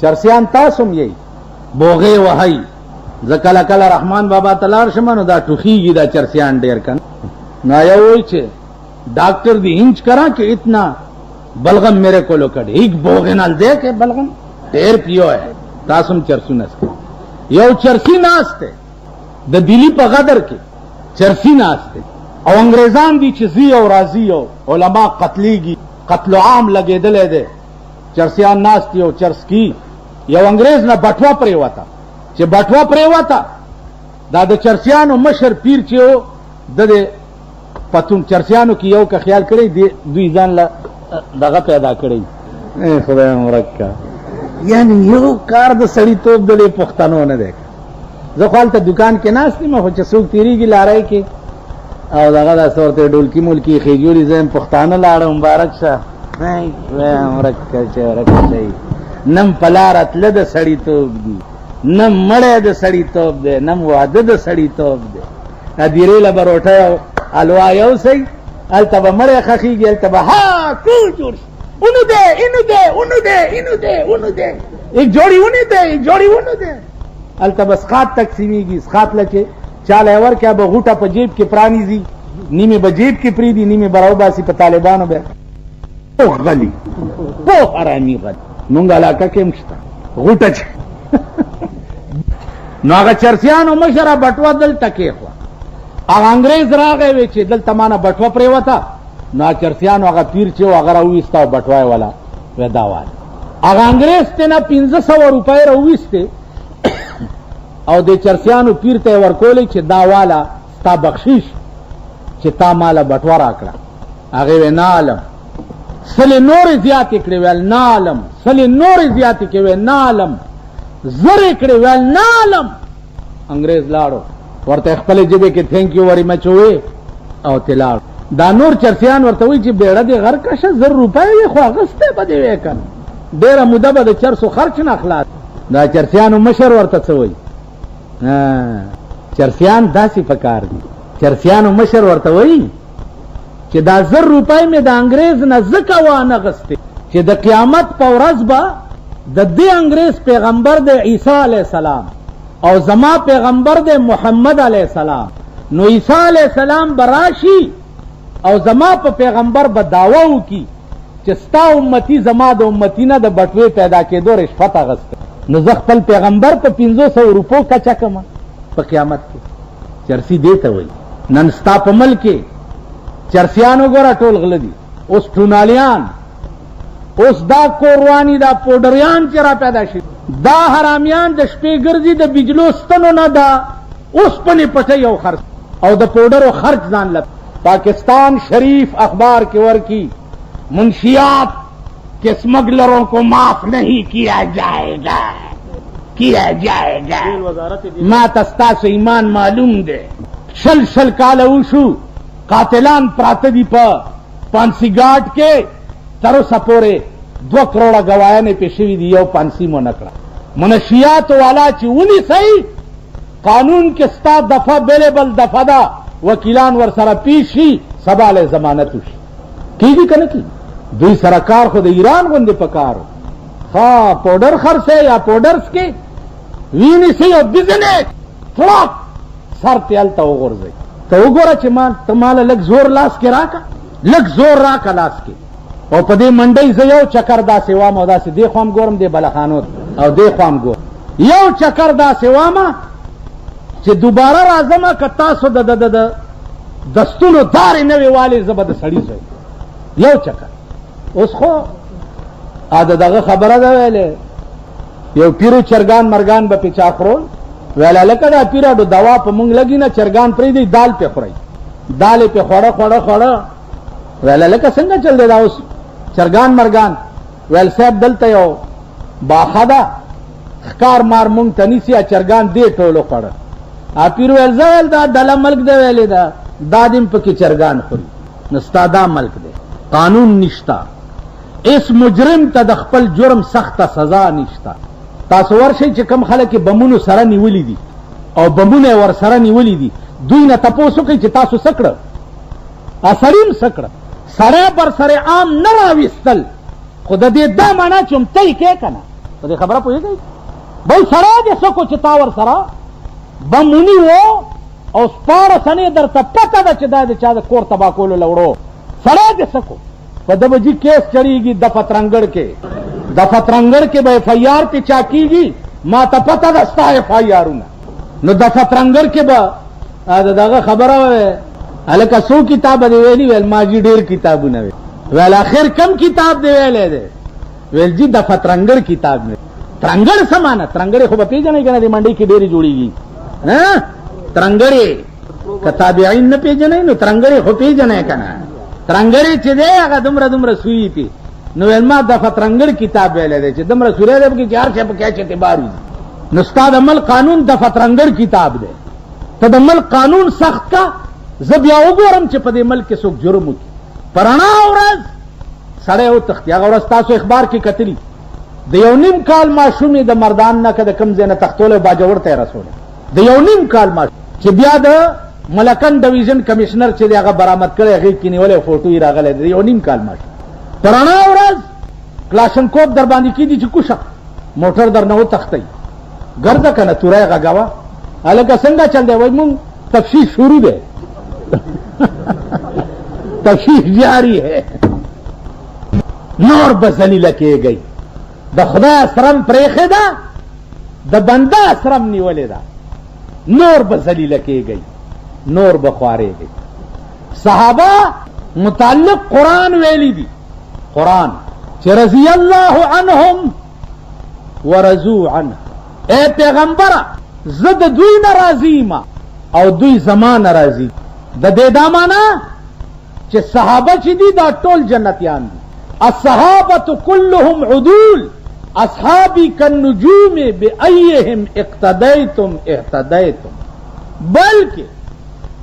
چرسیان تاسم یی بوغه وهی زکل کل رحمان بابا تلار شمنو دا ټوخیږي دا چرسیان ډیر کن نا یو چې ڈاکٹر دی ہنچ کرا کہ اتنا بلغم میرے کو لو کڑے ایک بوغے نال دے کے بلغم ډیر پیو ہے تاسم چرسو نسکے یو چرسی ناستے دا دلی پا غدر کے چرسی ناستے او انگریزان دی چیزی او رازی او علماء قتلیگی قتل عام لگے دلے دے چرسیان ناستی او چرس کی یو انگریز نا بٹوا پریوا تا چه بٹوا پریوا تا دا چرسیانو مشر پیر چه او دا پتون چرسیانو کی یو کا خیال کړی دوی ځان له دغه پیدا کړی خدای مرکا یعنی یو کار د سړی توپ دلې پښتنو نه دی زه خپل ته دکان کې ناست یم خو چې څوک تیریږي لارای کې او دغه د صورت ډولکی ملکی خېجوري زم پښتانه لاړه مبارک شه مرکا چې ورکه شي نم پلارت له د سړی توپ دی نم مړې د سړی توپ دی نم واده د سړی توپ دی ادیره له بروټه الوا یو سی التبا مړی خخیږي التبا ها کو جوړ اونو دے اینو دے اونو دے اینو دے اونو دے ایک جوڑی اونو دے ایک جوڑی اونو دے التبا سخات تقسیمیږي سخات لکه چاله ور کیا به غوټه په جیب کې پرانی زی نیمه به جیب کې پری دی نیمه براو باسی په طالبانو به او غلی په حرامي غلی مونږ علاقه کې مشته غوټه نو هغه چرسیانو مشره بټوا دل تکي خو هغه انګريز راغی وی چې دلته مانه بټوا پرې وتا نو چرسیانو هغه پیر چې هغه راوېستا بټوای والا وداوال هغه انګريز ته نه 1500 روپۍ راوېسته او د چرسیانو پیر ته ورکولې چې دا والا ستا بخشش چې تا مالا بټوا راکړه هغه وینا عالم سلی نور زیات کړي ویل نالم سلی نور زیات کړي ویل نالم زری کړي ویل نالم انګريز لاړو ورته خپل جبه کې تھینک یو وری مچ وې او تلار دا نور چرسیان ورته وی چې بیړه دې غر کشه 100 روپۍ خو غسته بده وکړ ډیره موده به د چرسو خرچ نه اخلاص دا چرسیانو مشر ورته څوي چرسیان داسې پکار دي چرسیانو مشر ورته وی چې دا 100 روپۍ مې د انګريز نه زکه وانه غسته چې د قیامت په ورځ به د دې انګريز پیغمبر د عیسی علی السلام او زما پیغمبر دے محمد علیہ السلام نو عیسیٰ علیہ السلام براشی او زما پا پیغمبر بداوو کی چستا امتی زما دا امتی نا دا بٹوے پیدا کے دو رشفت آغست نو زخپل پیغمبر پا 500 روپو کچا کما پا قیامت کے چرسی دیتا ہوئی ننستا پا ملکے چرسیانو گورا ٹول غلدی اس ٹونالیان اس دا کوروانی دا پوڈریان چرا پیدا شد دا حرامیان د شپې ګرځي د بجلو ستنو نه دا اوس پنې پټي او خرڅ او د پاوډرو خرچ ځان لګ پاکستان شریف اخبار کے ورکی منشیات کے اسمگلروں کو معاف نہیں کیا جائے گا ما تستا سے ایمان معلوم دے شل کال اوشو قاتلان پراتدی پا پانسی گاٹ کے ترو سپورے 2 کروڑا گواہانے پیشوی دی یو پانسی مو نکڑا منشیات والا چی ونی صحیح قانون کے ستا دفع بیلیبل دفع دا وکیلان ور سره پیشی سبال ضمانتو شي کیږي کنه کی دوی سرکار خود ایران غوندې پکارو ها پاوډر خرڅه یا پاوډرز کې ویني سي او بزنس فلاک سر تلته وګورځي ته وګوره چې ما تماله لګ زور لاس کې راکا لګ زور راکا لاس کې او په دې منډي زه یو چکر دا سیوا مو دا سي دی خوام ګورم دی بلخانو او دی خوام ګور یو چکر دا سیوا ما چې دوباره راځم که تاسو د دستونو دارې نه وي والي زه به د سړي زوی یو چکر اوس خو دغه خبره ده ویلې یو پیرو چرګان مرګان به پې چا خورول ویله لکه دا پیراډو دوا په مونږ لګي نه چرګان پرېږدي دال پې خورئ دال یې پې خوړه ویله لکه څنګه چل دی دا اوس چرګان مرګان ویل صاحب دلته یو باخه ده ښکار مار مونږ ته نیسي چرګان دې ټولو خوړه پیر ویل زویل دا ډله ملک دی ویلې دا دیم پکې چرګان خوري نو ستا دا ملک دی قانون نشتا اس مجرم ته د خپل جرم سخته سزا نشتا تاسو ورشئ چې کم خلک بمونو سره نیولي دي او بمونه ور سره نیولي دي دوی نه تپوس وکړئ چې تاسو څه کړه سړیم څه کړه سره بر سره عام نه راویستل خو د دې دا معنا چې همتی کې که نه په دې خبره پوهېږئ بل سړی دې څه کو چې تا ور سره بموني و او سپاره سنې درته پته ده چې دا د چا د کور تباه کولو لوړو سړی دې څه کو په ده به جي کیس چړېږي دفعه ترنګړ کې دفعه ترنګړ کې به ایف آی آر پې چا کېږي ما ته پته ده ستا ایف آی آرونه نو دفعه ترنګړ کې به د دغه خبره وې هلکه څو کتابه دې ویلي ویل ما جي ډېر کتابونه ویل اخر کم کتاب دې ویلی دی ویل جي دفعه ترنګړ کتاب مې ترنګړ څه معنی ترنګړې خو به پېژنئ که نه دې منډۍ کې ډېرې جوړېږي ترنګړې که تابعین نه پېژنئ نو ترنګړې خو پېژنئ که نه ترنګړې چې دی هغه دومره دومره سوي پې نو ویل ما دفعه ترنګړ کتاب ویلی دی چې دومره سوری دی پکې چې هر شی پکې چې اعتبار وي نو ستا د ملک قانون دفعه ترنګړ کتاب دی ته د ملک قانون سخت کا زه بیا وګورم چې په دې ملک کې څوک جرم وکړي په رڼا ورځ سړی وتښتي هغه ورځ تاسو اخبار کې کتلي د یو نیم کال ماشوم یې د مردان نه که د کوم ځای نه تښتولی باجوړ ته یې رسولی د یو نیم کال ماشوم چې بیا د ملکن ډویژن کمشنر چې دی هغه برآمد کړی هغې کې نیولی فوټو یې راغلی د یو نیم کال ماشوم په رڼا ورځ کلاشنکوف در باندې کېدي چې کوشه موټر در نه وتښتئ ګرځه که نه توری غږوه هلکه څنګه چل دی وایي مونږ تفتیش شروع دی تفتیش جاری ہے نور به ذلیله کېږئ د خدای اسرم پرېښې ده د بنده اسرم نیولې ده نور به ذلیله کېږئ نور به خوارېږئ صحابه متعلق قرآن ویلی دي قرآن چې رضی الله عنهم ورضوا عنه اے پیغمبره زه د دوی نه راضي ما او دوی زما نه راضي د دې دا معنا چې صحابه چې دي دا ټول جنتیان دي الصحابة كلهم عدول اصحابي كالنجوم بأيهم اقتديتم اهتديتم بلکې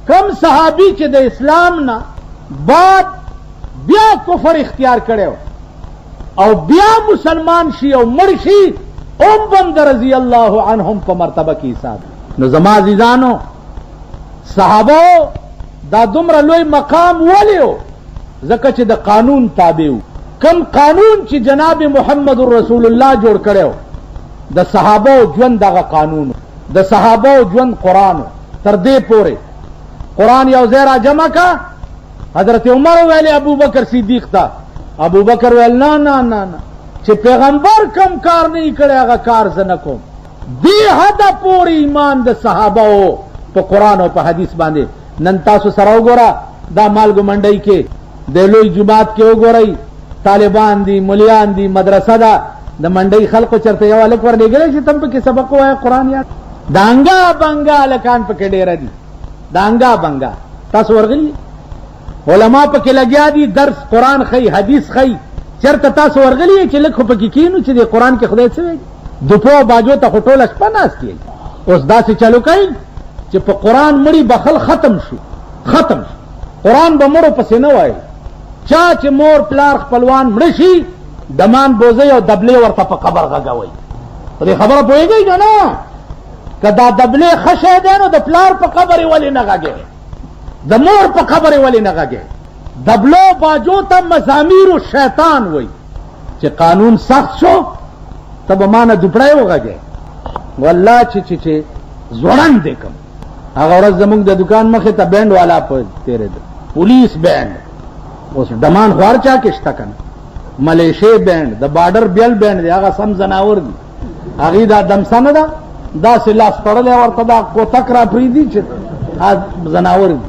کم صحابي چې د اسلام نه بعد بیا کفر اختیار کړو او بیا مسلمان شي او مړ شي بم د رضی الله عنهم په مرتبه کې حساب نو زما عزیزانو صحابه دا دومره لوی مقام ولیو ځکه چې د قانون تابع وو کم قانون چې جناب محمد رسول الله جوړ کړو د صحابه ژوند دغه قانون د صحابه ژوند قرآن تر دې پورې قرآن یو ځای را جمع کا حضرت عمر ویلی ابو بکر صدیق ته ابو بکر ویل نه نه نه نه چې پیغمبر کم کار نه کړی هغه کار زه نه کوم دې حده پورې ایمان د صحابه په قرآن او په حدیث باندې نن تاسو سره وګوره دا مالګو منډۍ کې د لوی جماعت کې وګورئ طالبان دي ملیان دي مدرسه ده د منډۍ خلقو چرته یو هلک ورلېږلی چې تم پکې سبق ووایه قرآن یاد دانګا بنګا هلکان پکې ډېره دي دانګا بنګا تاسو ورغلي علما پکې لګیا دي درس قرآن ښیي حدیث ښیي چرته تاسو ورغلي چې لږ خو پکې کښېنو چې د قرآن کې خدای څه وایي دوپو باجو ته خو ټوله شپه ناست یې اوس داسې چلو کوي چې په قرآن مړي بخل ختم شو ختم شو قرآن به مړو پسې نه وایي چا چې مور پلار خپلوان مړه شي دمان بوزئ او دبلې ورته په قبر غږوئ په دې خبره پوهېږئ که نه که دا دبلې ښه شی دی نو د پلار په قبر یې ولې نه غږې د مور په قبر یې ولې نه غږې دبلو باجو ته مزامیر و شیطان وایي چې قانون سخت شو ته به ما نه دوپړی وغږې والله چې ځوړند دی کم هغه ورځ زمونږ د دکان مخې ته بینډ والا په تېرېده پولیس بینډ اوس ډمان خوار چا کې شته که نه ملیشې بینډ د بارډر بیل بینډ دی هغه سم زناور دي هغې دا دمسه نه ده داسې لاس تړلی ورته دا کوتک را پرېږدي چې زناور دي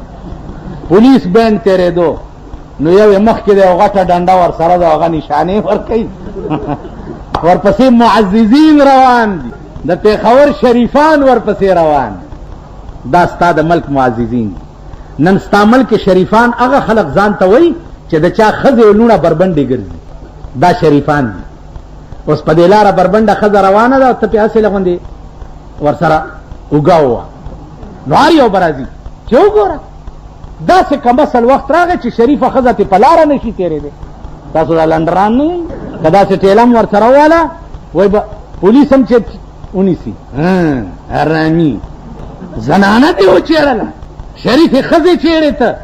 پولیس بینډ تېرېدو نو یو یې مخکې دی او غټه ډنډه ورسره ده هغه نشانې ورکوي ورپسې معززین روان دي د پېښور شریفان ورپسې روان دي دا ستا د ملک معززین دي نن ستا ملک شریفان هغه خلق ځان ته وایي چې د چا ښځې او لوڼه بربنډې ګرځي دا شریفان دي اوس په دې لاره بربنډه ښځه روانه ده او ته پې هسې لغوندې ورسره اوږه ووه نو هر یو به راځي چې وګوره داسې کم اصل وخت راغی چې شریفه ښځه تې په لاره نه شي تېرېدی تاسو دا لنډران نه یئ که داسې ټیلم ورسره وواله وایي به پولیس هم چې ونیسي حرامي زنانه دې وچېړله شریفې ښځې چېړې ته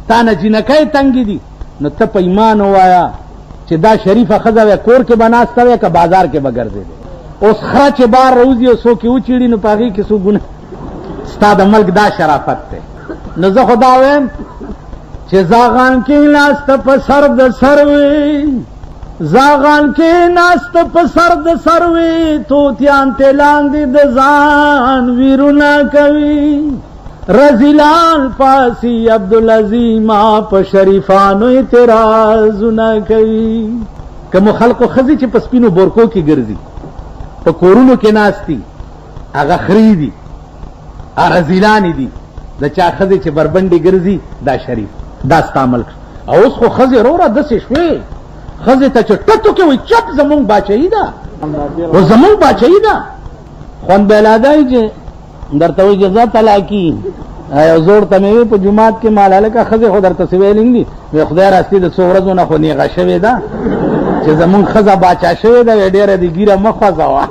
تا نه جینکۍ تنګې دي نو ته په ایمان ووایه چې دا شریفه ښځه وی کور کې به ناسته وی که بازار کې به ګرځېدې اوس خره چې بار روزي او څوک یې وچیړي نو په هغې کې څو ګونه ستا د ملک دا شرافت دی. نو زه خو دا وایم چې زاغان کې ناسته په سر د سروي، زاغان کې ناسته په سر د سروي، توتیان ته لاندې د ځان ویرونه کوي، رزیلان پاسی عبدالعظیمه په شریفانو اعتراضونه کوي. کومو خلقو ښځې چې په سپینو بورکو کې ګرځي، په کورونو کې ناستي، هغه خري دي، رزیلانې دي. د چا ښځې چې بربنډې ګرځي دا شریف، دا ستا ملک. او اوس خو ښځې روره داسې شوې، ښځې ته چې ټټو کې وایي چپ زمونږ باچهي ده، او زمونږ باچهي ده. خوند به لا دی چې درته وایي جزا طلاقي یو زوړ ته مې وی په جومات کې مال هلکه ښځې خو درته څه ویلې دي، وی خدای راستي د څو ورځو نه خو نیغه شوې ده چې زمونږ ښځه باچا شوې ده، وی ډېره دې ګیره مه خوځوه،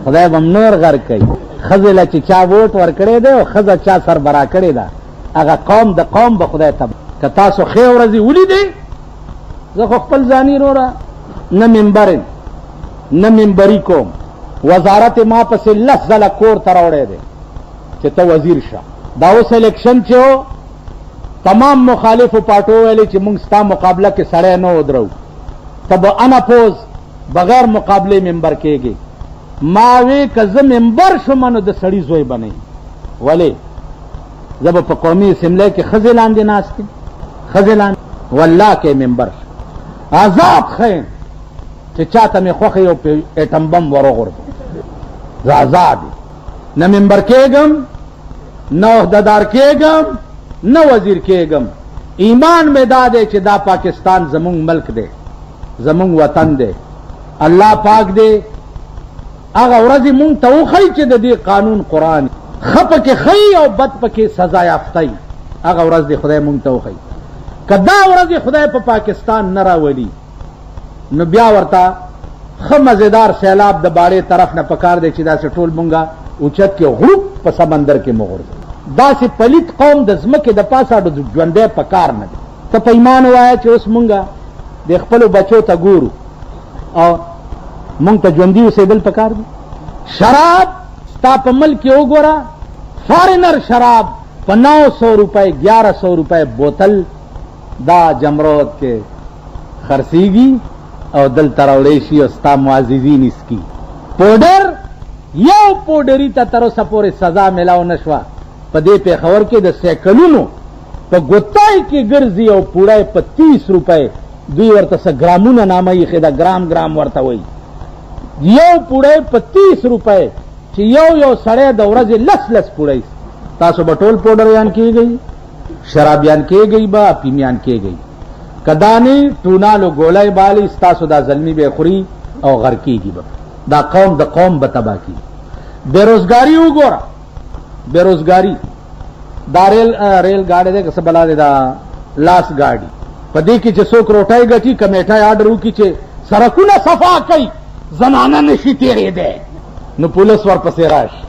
خدای به م نور غر کوي. ښځې له چې چا ووټ ورکړی دی او ښځه چا سربرا کړې ده، هغه قوم د قوم به خدای تبا. که تاسو ښې ورځې ولیدې، زه خو خپل ځاني وروره نه ممبر نه ممبري کوم، وزارت ما پسې 10 ځله کور ته راوړی دی چې ته وزیر شه. دا اوس الیکشن چې و تمام مخالفو پارټو ویلې چې موږ ستا مقابله کې سړی نه ودرو، ته به اناپوز بغیر مقابلې ممبر کېږي. ما وی که زه ممبر شم نو د سړي زوی به نه یم. ولې؟ زه به په قومي اسمبلی کې ښځې لاندې ناست یم، ښځې لاندې والله کې ممبر شم، آزاد ښه یم چې چا ته مې خوښه یو ایټم بم ور وغورځوم، زه آزاد یم، نه ممبر کېږم، نه عہدهدار کېږم، نه وزیر کېږم. ایمان مې دا دی چې دا پاکستان زمونږ ملک دی، زمونږ وطن دی. الله پاک دی هغه ورځې مونږ ته وښیي چې د دې قانون قرآن ښه پکې ښیي او بد پکې سزا یافته وي. هغه ورځ دی خدای مونږ ته وښیي. که دا ورځې خدای په پاکستان نه راولي نو بیا ورته ښه مزیدار سیلاب د باړې طرف نه پکار دی چې داسې ټول مونږه اوچت کې غروب په سمندر کې مغورځو. داسې پلیت قوم د ځمکې د پاسه ژوندی پکار نه دی. ته په ایمان ووایه چې اوس مونږه د خپلو بچو ته ګورو او مونږ ته ژوندي اوسېدل پکار دي. شراب ستا په ملک کې وګوره، فارنر شراب په 900 روپۍ 1100 روپۍ بوتل دا جمرود کې خرڅېږي او دلته راوړی شي او ستا معززین اسکي. پوډر یو پوډري ته تر اوسه پورې سزا میلاو نه شوه. په دې پېښور کې د سیکلونو په ګوتای کې ګرځي او پوړی په 30 روپۍ، دوی ورته څه ګرامونه نامه ایښې ده، ګرام ورته وایي. یو پوړی په 30 روپۍ چې یو سړی د ورځې 10 پوړی. تاسو به ټول پوډریان کېږئ، شرابیان کېږئ، به افیمیان کېږئ. که دانې ټونالو ګولۍ بالي ستاسو دا زلمي به خوري او غر کېږي به. دا قوم د قوم به تباه کېږي. بېروزګاري وګوره، بېروزګاري دا ریل ګاډی دی که څه بلا دی، دا لاس ګاډي، په دې کې چې څوک روټۍ ګټي که میټۍ آډر وکړي چې سړکونه صفا کوي زنانه نشي تېرېدی، نو پولیس ورپسې راشي.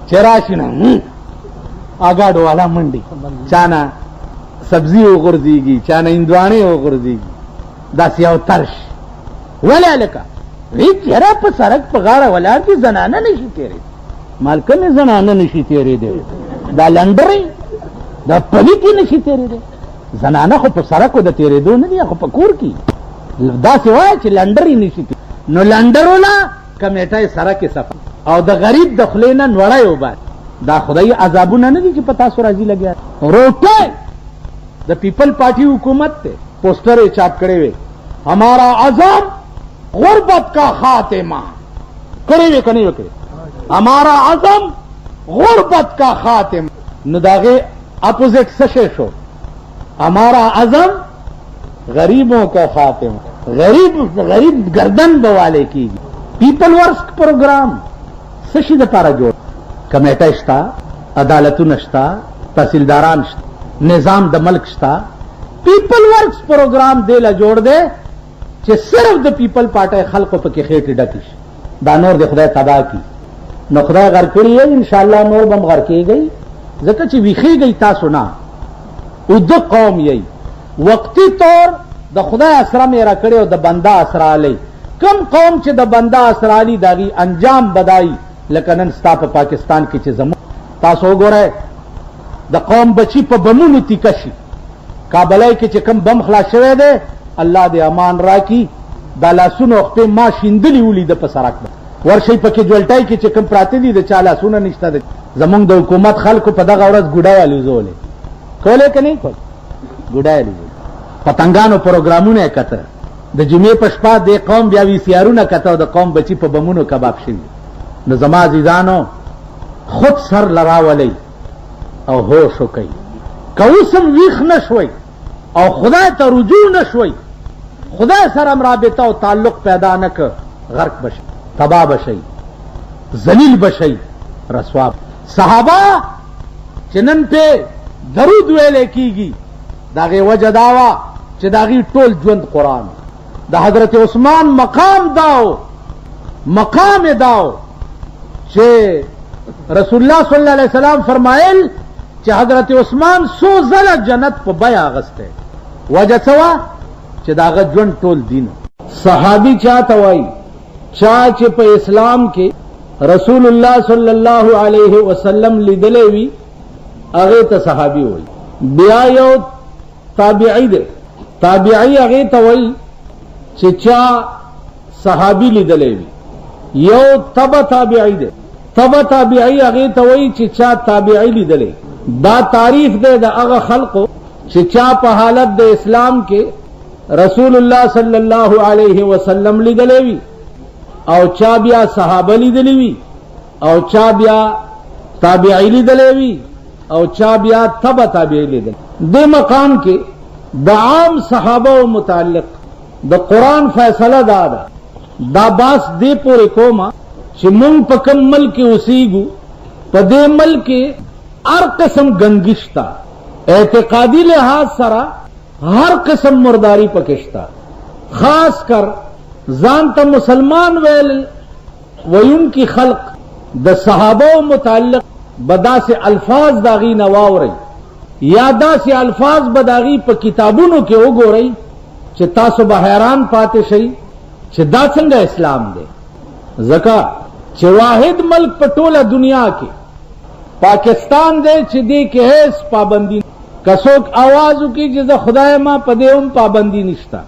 چې راشي نه اګاډو والا منډي، چا نه سبزي وغورځېږي، چا نه هندواڼې وغورځېږي، داسې یو ترش. ولې هلکه وی چېره په سړک په غاړه ولاړ دي زنانه نشي تېرېدی. مال کومې زنانه نشي تېرېدی؟ دا لنډرې دا پلیتې نشي تېرېدی. زنانه خو په سړکو د تېرېدو نه دي، خو په کور کې داسې وایه چې لنډرې نشي تېرېدی. نو لنډروله کمیټه سړک صفا او د غریب د خولې نه نوړی وباسي. دا خدای عذابونه نه دي چې په تاسو راځي لګیا. روټۍ د پیپل پارټي حکومت ته پوسټر یې چاپ کړی وی، ہمارا عزم غربت کا خاتمہ. کړی وی که نه وی کړی؟ ہمارا عزم غربت کا خاتمہ. نو د هغې اپوزیټ څه شی شو؟ ہمارا عزم غریبوں کا خاتمہ. غریب گردن بواله کیږي. پیپل ورک پروګرام څه شي دپاره جوړ؟ کمیټه شته، عدالتونه شته، تحصیلداران شته، نظام د ملک شته. پیپل ورکس پروګرام دی له جوړ دی چې صرف د پیپل پارټۍ خلقو پکې خېټې ډکې شي. دا نور د خدای تباه کی. نو خدای غر کړي یې انشاءالله نور به م غر کېږئ، ځکه چې ویښېږئ تاسو نه، اوده قوم یئ. وقتي طور د خدای اسره مې را کړې او د بنده اسره علی. کم قوم چې د بندا اسرائیلی داغي انجام بدای لکه نن ستا په پاکستان کې چې زموږ تاسو وګورئ د قوم بچی په بمونو تیکه شي کابلای کې چې کم بم خلاص شوی دی الله دې امان راکړي دا لاسونه خپې ما شیندلي ولید په سړک ورشي پکې جولټای کې چې کم پراته دي د چا لاسونه نشته دي زمونږ د حکومت خلکو په دغه ورځ ګوډه والي زولې کولې که نه کول ګوډه والي پتنګانو پروګرامونه یې کته د جمعې په شپه د قوم بیا وي سیارونه کته د قوم بچي په بمونو کباب شوي نو زما عزیزانو خود سر لراولی او هوش وکئ که اوسم ویښ نه شوئ او خدای ته رجوع نه شوئ خدای سره هم رابطه او تعلق پیدا نه که غرق بشئ تباه بشئ ذلیل بشئ رسوا صحابه چې نن پې درود ویلی کېږي د هغې وجه دا وه چې د هغې ټول ژوند قرآن د حضرت عثمان مقام داو مقام داو چې رسول الله صلی الله علیه وسلم فرمایل چې حضرت عثمان سو زله جنت په بیه اغستی وجه څه وه چې د هغه ژوند ټول دین صحابي چا ته وایي چا چې په اسلام کې رسول الله صلی الله علیه وسلم لیدلی وي هغې ته صحابي وایي بیا یو تابعی دی تابعی هغې ته وایي چې چا صحابي لیدلی وي یو تبع تابعی دی تبع تابعی هغې ته وایي چې چا تابعی لیدلی دا تعریف دی د هغه خلقو چې چا په حالت د اسلام کې رسول الله صلی الله علیه وسلم لیدلی وي او چا بیا صحابه لیدلی وي او چا بیا تابعی لیدلی وي او چا بیا تبع تابعی لیدلی دې مقام کې د عام صحابه متعلق د قرآن فیصله دا ده دا باس دې پورې کومه چې مونږ په کوم ملک کې اوسېږو په دې ملک کې هر قسم گنگش تا اعتقادی لحاظ سره ہر قسم مرداری پکشتا خاص کر زانتا مسلمان ویون کی خلق د صحابہ متعلق بدا سے الفاظ داغی نواو رہی یا دا سے الفاظ بداغی پا کتابونو کے اگو رہی چھ تاسو بحیران پاتے شئی چھ دا څنګه اسلام دے زکا چھ واحد ملک پا ټوله دنیا کے پاکستان دے چھ دے کے حیث پابندی کسوک آوازو کی جز خدای ما پدیوم پابندی نشتا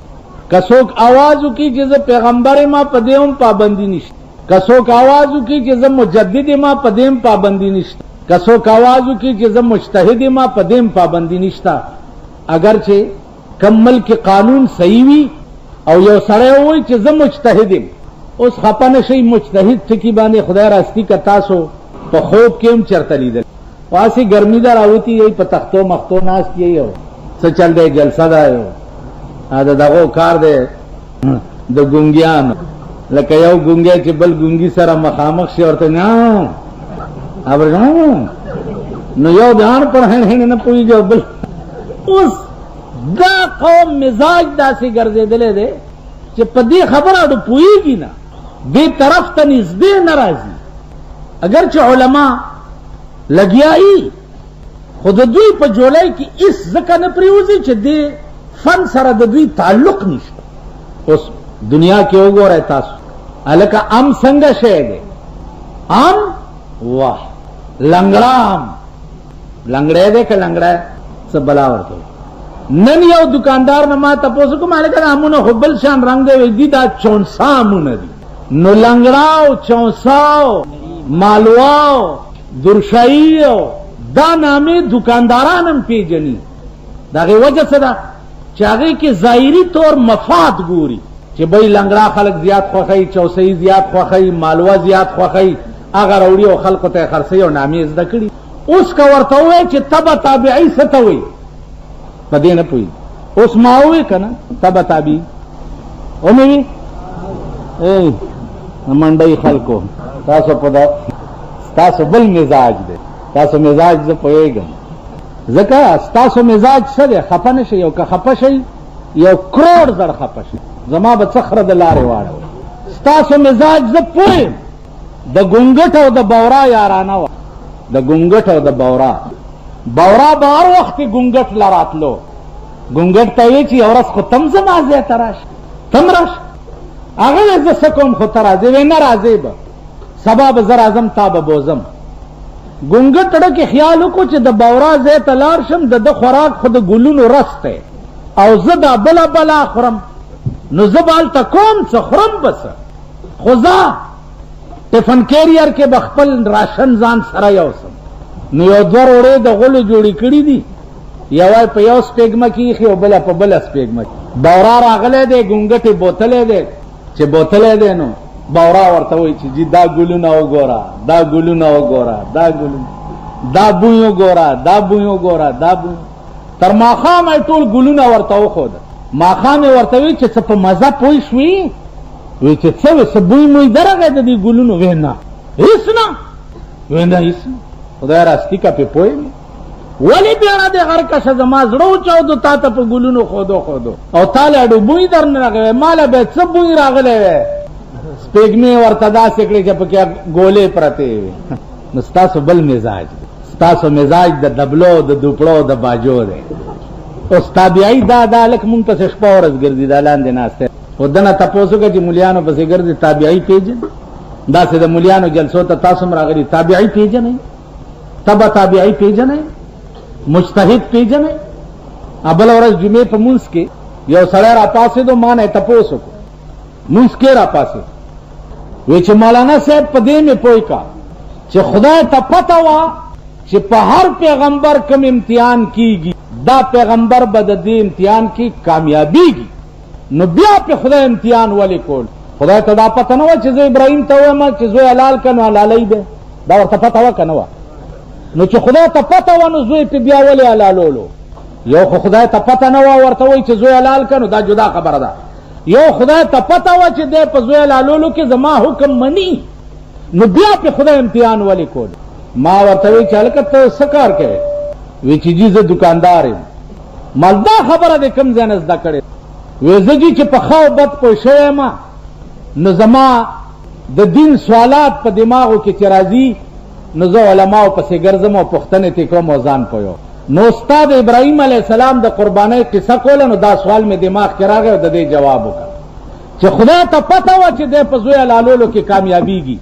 کسوک آوازو کی جز پیغمبر ما پدیوم پابندی نشتا کسوک آوازو کی جز مجدد ما پدیم پابندی نشتا کسوک آوازو کی جز مجتہد ما پدیم پابندی نشتا اگرچہ کم ملک قانون صحیح وی او یو سڑے ہوئی چز مجتہدم اس خپن شئی مجتہد ٹھکی بانے خدای راستی کا تاسو پا خوب کیم چرتلی دل واسی گرمی دا راوتی یہی پا تختو مختو ناس کی یو سا چل دے جلسہ دا یو دا دغو کار دے دا گنگیان لکه یو گنگی چې بل گنگی سره مخامخ شي ورته نه نو یو بیان پر هن نه پوهیږي بل اوس دا قوم مزاج داسې ګرځېدلی دی چې په دې خبره د پوهیږي نه دې طرف ته نږدې نه راځي اگر چې علما لګیایي خو د دوی په جولای کې هېڅ ځکه نه پرېوځي چې دې فن سره د دوی تعلق نشته اوس دنیا کې وګورئ تاسو هلکه ام څنګه شی دی ام واه لنګړه ام لنګړی دی که لنګړی څه بلا ورکوي نن یو دکاندار نه ما تپوس کوم هلکه د امونه خو بل شان رنګ دی وایي دي دا چونسا امونه دي نو لنګړاو چونساو مالواو درشایي دا نامې دکانداران هم پیژني د هغې وجه څه ده چې هغې کې ظاهري طور مفاد ګوري چې بای لنګړه خلک زیات خوښوي چوسۍ زیات خوښوي مالوه زیات خوښوي هغه راوړي او خلکو ته یې خرڅوي او نامې زده کړي اوس که ورته ووایي چې تبه تابعي څه ته وایي په دې نه پوهېږي اوس ما ووایي که نه تبه تابعي ومې وي منډۍ خلکو تاسو په ستاسو بل مزاج دی تاسو مزاج زه پوهېږم ځکه ستاسو مزاج څه دی خفه نه شئ او که خفه شئ یو کروڑ زر خفه شئ زما به څه خره د لارې واړوئ ستاسو مزاج زه پوهیم د ګونګټ او د بورا یارانه وه د ګونګټ او د بورا بورا به هر وخت ګونګټ له راتلو ګونګټ ته وایي چې یو ورځ خو تم زما ځای ته راشه تم راشه هغه زه څه کوم خو ته راځې وې نه راځې به سبا به زه راځم تا به بوزم ګونګټ ټړه کې خیال وکړو چې د بورا ځای ته لاړ شم د ده خوراک خو د ګلونو رس دی او زه دا بله بلا خورم نو زه به هلته کوم څه خورم به څه خو زه ټفن کیریر کې به خپل راشن ځان سره یوسم نو یو دوه روړې د غلو جوړې کړي دي یوه په یو سپېږمه کې ایښي او بله په بله سپېږمه کې بورا راغلی دی ګونګټې بوتلی دی چې بوتلی دی نو بورا ورته وایي چې جی دا ګلونه وګوره دا ګلونه وګوره دا ګلونه دا بوی وګوره دا بوی وګوره دا بوی تر ماښامه یې ټول ګلونه ورته وښوده ماښام یې ورته وایي چې څه په مزه پوه شوې وایي چې څه وې څه بوی موی درغی د دې ګلونو وې نه هېڅ نه وې نه هېڅ نه خدای راستي که پې پوه یم ولې بیا را دې غر کشه زما زړه وچاودو تا ته په ګلونو خودو او تا له اډو بوی در نه راغلی ما له بیا څه بوی راغلی وی سپېږمې ورته داسې کړې چې پکې ګولې پرتې وي نو ستاسو بل مزاج دی ستاسو مزاج د دبلو د دوپړو د باجو دی اوس تابعي دا لک مونږ پسې شپه ورځ ګرځي دا لاندې ناسته خو دنه تپوس وکړه چې ملیانو پسې ګرځي تابعي پېژنې داسې د ملیانو جلسو ته تاسو هم راغلي تابعي پېژنئ تبه تابعي پېژنئ مجتهد پیژنئ بله ورځ جمعې په مونځ کې یو سړی راپاڅېدو ما نه یې تپوس وکړو مونځ کې راپاڅېد وی چې مولانا صاحب په دې مې پوه کا چې خدای ته پته وه چې په هر پیغمبر کم امتحان کیږي دا پیغمبر به د دې امتحان کې کامیابیږي نو بیا په خدای امتحان ولې کول خدای ته دا پته نه وه چې زه ابراهیم ته وایم چې زوی حلال که نو حلالۍ دی دا ورته پته وه که نه وه نو چې خدای ته پته وه نو زوی پې بیا ولې حلالولو یو خو خدای ته پته نه وه ورته وایي چې زوی حلال که نو دا جدا خبره ده یو خدای ته پته وه چې دی په زوی حلالولو کې زما حکم مني نو بیا پې خدای امتحان ولې کول ما ورته وایي چې هلکه ته څه کار کوې وی چې جي زه دکاندار یم مال دا خبره دې کوم ځای نه زده کړې وی زه جي چې په ښه او بد پوه شوی یم نو زما د دین سوالات په دماغو کې چې راځي نو زه علماو پسې ګرځم او پوښتنې ترې کوم او ځان پوهوم نو ستا د ابراهیم علیه السلام د قربانۍ قصه کوله نو دا سوال مې دماغ کې راغی او د دې جواب وکړه چې خدای ته پته وه چې دی په زوی حلالولو کې کامیابیږي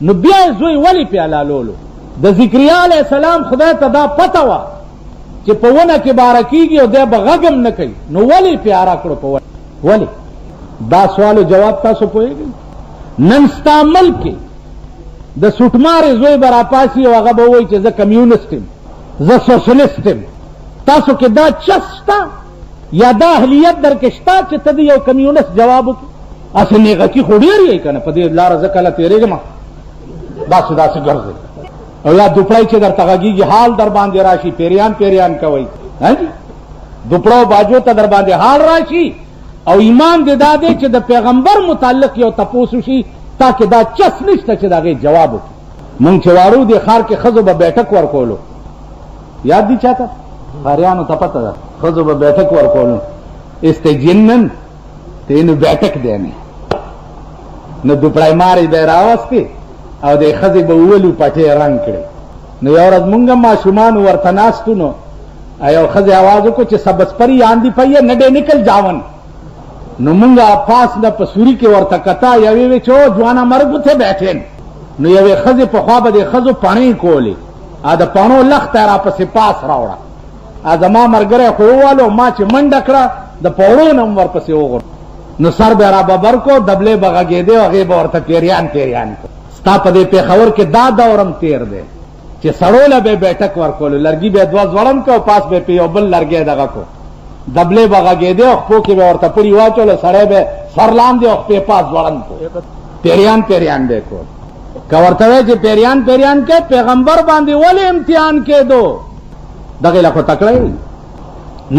نو بیا یې زوی ولې پې حلالولو د ذکریا علیه السلام خدای ته دا پته وه چې په ونه کې باره کېږي او دی به غږم نه کوي نو ولې پې اره کړو په ونه ولې دا سوالو جواب تاسو پوهېږئ نن ستا ملک کې د سوټمارې زوی به راپاسي او هغه به وایي چې زه کمیونسټ یم زه سوشلیسټ یم تاسو کې دا چس شته یا دا اهلیت در کې شته چې ته د یو کمیونسټ جواب وکړي هسې نیغکي خو ډېر یې که نه په دې لاره زه کله تېرېږم داسې ګرځئ او یا دوپړی چې درته غږېږي حال در باندې راشي پیریان کوئ دوپړو باجو ته در باندې حال راشي او ایمان دې دا دی چې د پیغمبر متعلق یو تپوس وشي تاکہ دا چس نشته چې د هغې جواب وکړي مونږ چې واړو دې ښار کې ښځو به بیټک ورکولو یاد دي چاته ښاریانو ته پته ده ښځو به بیټک ورکولو استجنن تینو بیټک دینے نو دوپړی مارې به یې راوستې او د ښځې به وولو پټې رنګ کړې نو یو ورځ مونږ هم ماشومان ورته ناستو نو یو ښځې آواز وکړو چې سبزپري آندی پی ہے نډے نکل جاون نو مونږه پاس نه په سوري کې ورته کتا یوې وې چې او ځوانه مرګ ته بیٹھین نو یوې ښځې په خوا به د ښځو پاڼې کولې د پاڼو لخته را پسې پاس راوړه زما ملګری خو ووالو ما چې منډه کړه د پوړو نه هم ورپسې وغورځ نو سر به را ببر کو دبلې به غږېدې او هغې به ورته پیریان کو ستا په دې پېښور کې دا دورم تېر دی چې سړو له به بیټک ورکولو لرګي به یې دوه ځوړند کو پاس به یې په یو بل لرګی دغه کو دبلې به غږېدې او خپو کې به ورته پړي واچولو سړی به سر لاندې او خپې پاس ځوړند کو پیریان به یې کول که ورته وایي چې پیریان کې پیغمبر باندې ولې امتحان کېدو دغې له خو تکړه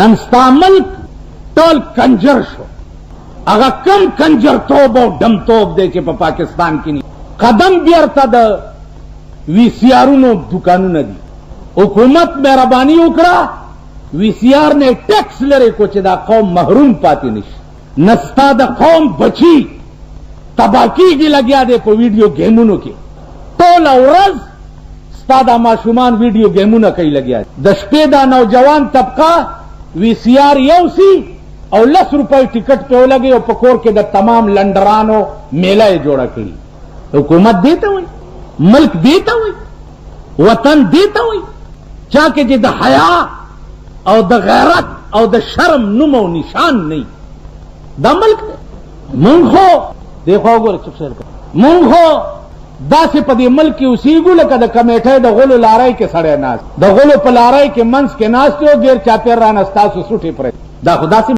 نن ستا ملک ټول کنجر شو هغه کم کنجر توب او ډم توب دی چې په پاکستان کې قدم بیرته د وی سی آرونو دکانونه دي حکومت مهرباني وکړه وی سی آر نه ټیکس لري کو چې دا قوم محروم پاتې نشي نستا د قوم بچي تباکیږي لګیا دی په ویډیو گیمونو کې ټوله ورځ ستا دا ماشومان ویډیو گیمونه کوي لګیا د شپې دا نوجوان طبقه وی سی آر یوسي او 10 روپے ٹکٹ پہ لگے اور پکور کے دا تمام لنڈرانو میلہ جوڑا کری حکومت دیتا ہوئی ملک دیتا ہوئی وطن دیتا ہوئی چاہ کے جی دا حیا او دا غیرت او دا شرم نم و نشان نہیں دا ملک دے منگو دیکھو گو چپ سے منگو دا سے پدی ملک کی اسی گو لکا دا کمیٹھے دا غلو لارائی کے سڑے ناس دا غلو پلارائی کے منس کے ناس تو گیر چاپیر رانستا سو سوٹی پرے دا خدا سے